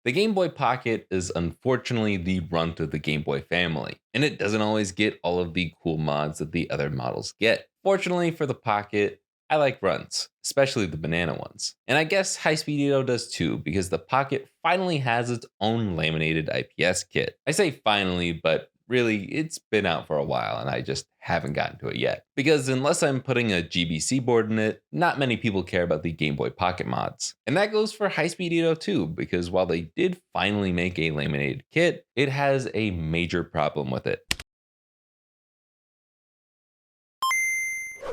The Game Boy Pocket is unfortunately the runt of the Game Boy family, and it doesn't always get all of the cool mods that the other models get. Fortunately for the Pocket, I like runts, especially the banana ones. And I guess High Speed Edo does too, because the Pocket finally has its own laminated IPS kit. I say finally, but really, it's been out for a while and I just haven't gotten to it yet. Because unless I'm putting a GBC board in it, not many people care about the Game Boy Pocket mods. And that goes for High Speed Edo too, because while they did finally make a laminated kit, it has a major problem with it.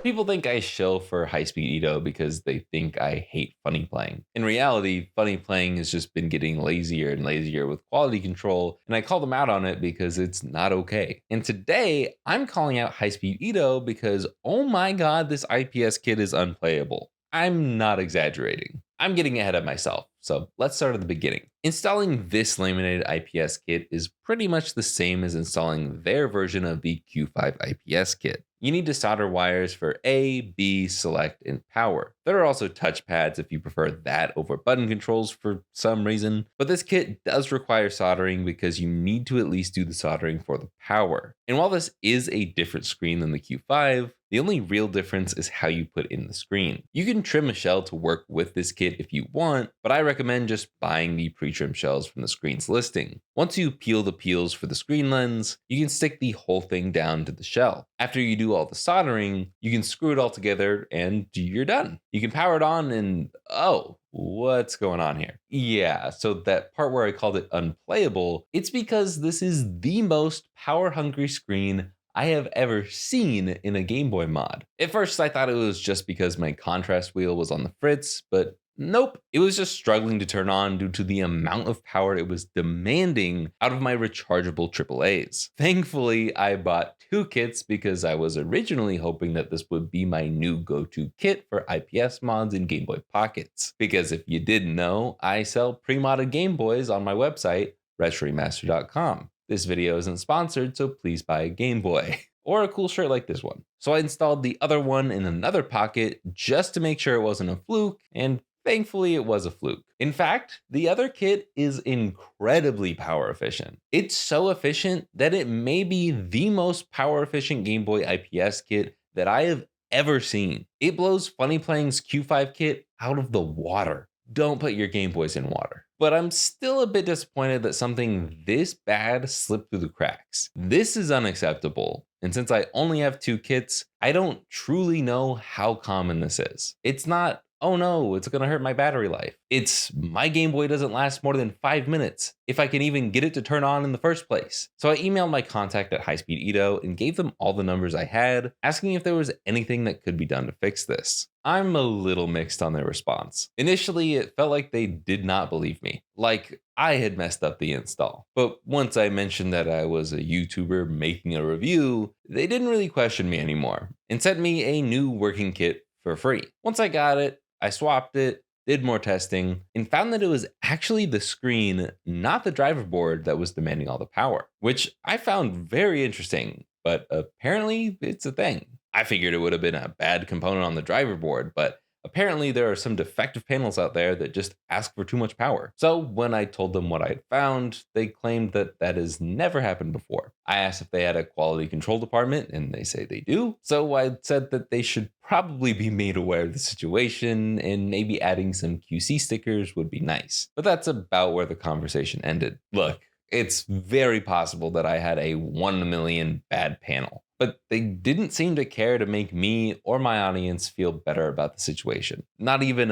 People think I shill for High Speed Edo because they think I hate funny playing. In reality, funny playing has just been getting lazier and lazier with quality control, and I call them out on it because it's not okay. And today, I'm calling out High Speed Edo because, oh my god, this IPS kit is unplayable. I'm not exaggerating. I'm getting ahead of myself, so let's start at the beginning. Installing this laminated IPS kit is pretty much the same as installing their version of the Q5 IPS kit. You need to solder wires for A, B, select, and power. There are also touchpads if you prefer that over button controls for some reason, but this kit does require soldering because you need to at least do the soldering for the power. And while this is a different screen than the Q5, the only real difference is how you put in the screen. You can trim a shell to work with this kit if you want, but I recommend just buying the pre-trimmed shells from the screen's listing. Once you peel the peels for the screen lens, you can stick the whole thing down to the shell. After you do all the soldering, you can screw it all together and you're done. You can power it on and oh, what's going on here? Yeah, so that part where I called it unplayable, it's because this is the most power-hungry screen I have ever seen in a Game Boy mod. At first, I thought it was just because my contrast wheel was on the fritz, but nope. It was just struggling to turn on due to the amount of power it was demanding out of my rechargeable AAAs. Thankfully, I bought two kits because I was originally hoping that this would be my new go-to kit for IPS mods in Game Boy Pockets. Because if you didn't know, I sell pre-modded Game Boys on my website, retroremaster.com. This video isn't sponsored, so please buy a Game Boy. Or a cool shirt like this one. So I installed the other one in another pocket just to make sure it wasn't a fluke, and thankfully it was a fluke. In fact, the other kit is incredibly power efficient. It's so efficient that it may be the most power efficient Game Boy IPS kit that I have ever seen. It blows Funny Playing's Q5 kit out of the water. Don't put your Game Boys in water. But I'm still a bit disappointed that something this bad slipped through the cracks. This is unacceptable. And since I only have two kits, I don't truly know how common this is. It's not, oh no, it's gonna hurt my battery life. It's my Game Boy doesn't last more than 5 minutes, if I can even get it to turn on in the first place. So I emailed my contact at High Speed Edo and gave them all the numbers I had, asking if there was anything that could be done to fix this. I'm a little mixed on their response. Initially, it felt like they did not believe me, like I had messed up the install. But once I mentioned that I was a YouTuber making a review, they didn't really question me anymore and sent me a new working kit for free. Once I got it, I swapped it, did more testing, and found that it was actually the screen, not the driver board, that was demanding all the power, which I found very interesting, but apparently it's a thing. I figured it would have been a bad component on the driver board, but apparently there are some defective panels out there that just ask for too much power. So when I told them what I had found, they claimed that that has never happened before. I asked if they had a quality control department, and they say they do. So I said that they should probably be made aware of the situation, and maybe adding some QC stickers would be nice. But that's about where the conversation ended. Look, it's very possible that I had a 1 in a million bad panel, but they didn't seem to care to make me or my audience feel better about the situation. Not even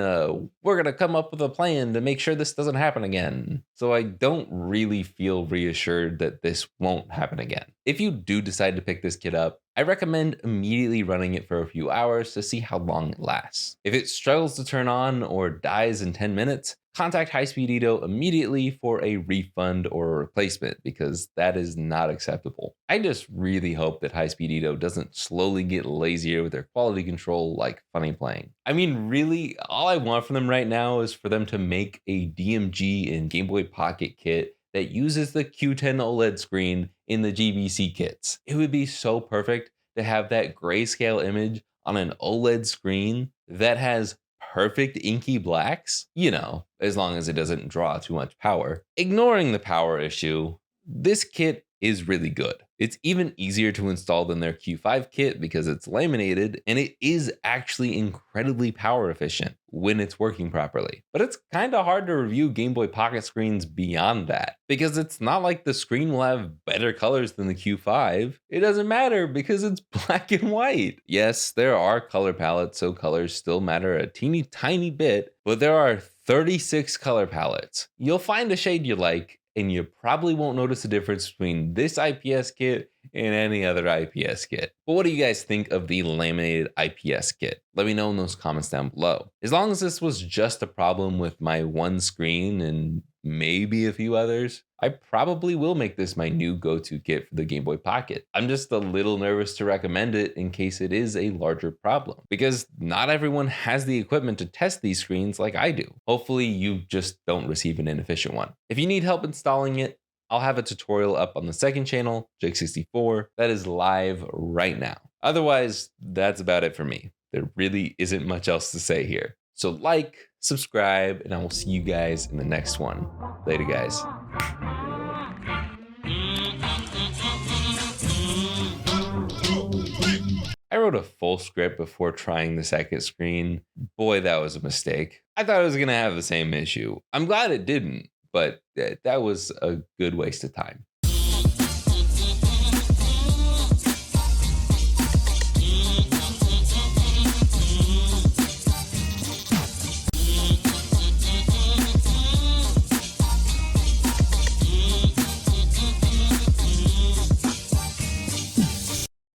we're gonna come up with a plan to make sure this doesn't happen again. So I don't really feel reassured that this won't happen again. If you do decide to pick this kit up, I recommend immediately running it for a few hours to see how long it lasts. If it struggles to turn on or dies in 10 minutes, contact High Speed Edo immediately for a refund or a replacement, because that is not acceptable. I just really hope that High Speed Edo doesn't slowly get lazier with their quality control like Funny Playing. I mean, really, all I want from them right now is for them to make a DMG and Game Boy Pocket kit that uses the Q10 OLED screen in the GBC kits. It would be so perfect to have that grayscale image on an OLED screen that has perfect inky blacks, as long as it doesn't draw too much power. Ignoring the power issue, this kit is really good. It's even easier to install than their Q5 kit because it's laminated, and it is actually incredibly power efficient when it's working properly. But it's kind of hard to review Game Boy Pocket screens beyond that, because it's not like the screen will have better colors than the Q5. It doesn't matter because it's black and white. Yes, there are color palettes, so colors still matter a teeny tiny bit, but there are 36 color palettes. You'll find a shade you like, and you probably won't notice the difference between this IPS kit and any other IPS kit. But what do you guys think of the laminated IPS kit? Let me know in those comments down below. As long as this was just a problem with my one screen and maybe a few others, I probably will make this my new go-to kit for the Game Boy Pocket. I'm just a little nervous to recommend it in case it is a larger problem, because not everyone has the equipment to test these screens like I do. Hopefully you just don't receive an inefficient one. If you need help installing it, I'll have a tutorial up on the second channel, Jake64, that is live right now. Otherwise, that's about it for me. There really isn't much else to say here. So like, subscribe, and I will see you guys in the next one. Later, guys. I wrote a full script before trying the second screen. Boy, that was a mistake. I thought I was gonna have the same issue. I'm glad it didn't, but that was a good waste of time.